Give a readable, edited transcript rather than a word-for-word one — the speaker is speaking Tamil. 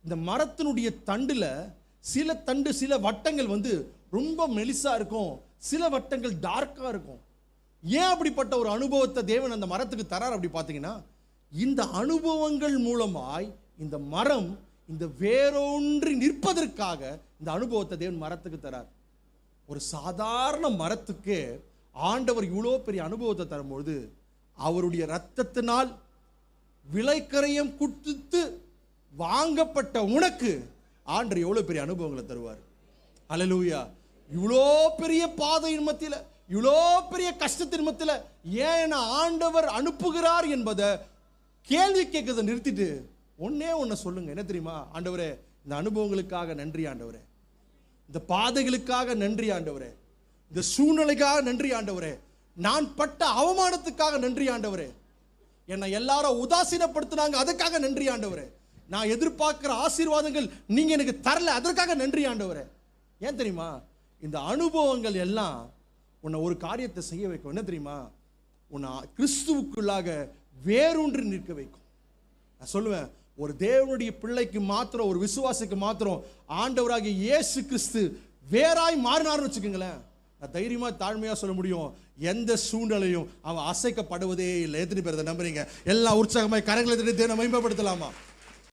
இந்த மரத்தினுடைய தண்டுல சில வட்டங்கள் ரொம்ப மெலிசா இருக்கும், சில வட்டங்கள் டார்க்கா இருக்கும். ஏன் அப்படிப்பட்ட ஒரு அனுபவத்தை தேவன் அந்த மரத்துக்கு தரார் அப்படி பார்த்தீங்கன்னா, இந்த அனுபவங்கள் மூலமாய் இந்த மரம் இந்த வேரூன்றி நிற்பதற்காக இந்த அனுபவத்தை தேவன் மரத்துக்கு தரார். ஒரு சாதாரண மரத்துக்கு ஆண்டவர் இவ்வளோ பெரிய அனுபவத்தை தரும்பொழுது, அவருடைய இரத்தத்தினால் விலைக்கரையம் கொடுத்து வாங்கப்பட்ட உனக்கு ஆண்டவர் எவ்வளோ பெரிய அனுபவங்களை தருவார். அல்லேலூயா. இவ்வளோ பெரிய பாதையின் மத்தியில், இவ்வளோ பெரிய கஷ்டத்தின் மத்தியில் ஏன் ஆண்டவர் அனுப்புகிறார் என்பதை கேள்வி கேட்கறதை நிறுத்திட்டு ஒண்ணு சொல்லுங்க. என்ன தெரியுமா? ஆண்டவரே, இந்த அனுபவங்களுக்காக நன்றி ஆண்டவரே, இந்த பாதைகளுக்காக நன்றி ஆண்டவரே, இந்த சூழ்நிலைக்காக நன்றி ஆண்டவரே, நான் பட்ட அவமானத்துக்காக நன்றி ஆண்டவரே, என்னை எல்லாரும் உதாசீனப்படுத்தினாங்க அதுக்காக நன்றி ஆண்டவரே, நான் எதிர்பார்க்கிற ஆசீர்வாதங்கள் நீங்க எனக்கு தரல அதற்காக நன்றி ஆண்டவரே. ஏன் தெரியுமா? இந்த அனுபவங்கள் எல்லாம் உன்னை ஒரு காரியத்தை செய்ய வைக்கும். என்ன தெரியுமா? உன்னை கிறிஸ்துவுக்குள்ளாக வேரூன்றி நிற்க வைக்கும். நான் சொல்லுவேன், ஒரு தேவனுடைய பிள்ளைக்கு மாத்திரம், ஒரு விசுவாசிக்கு மாத்திரம் ஆண்டவராகிய இயேசு கிறிஸ்து வேறாய் மாறினார்னு வச்சுக்கோங்களேன், நான் தைரியமா தாழ்மையா சொல்ல முடியும், எந்த சூழ்நிலையும் அவன் அசைக்கப்படுவதே இல்லை. எத்தனை பேர் நம்புறீங்க? எல்லாம் உற்சாகமாய் கரங்களை தட்டி தேவனை மகிமைப்படுத்தலாமா?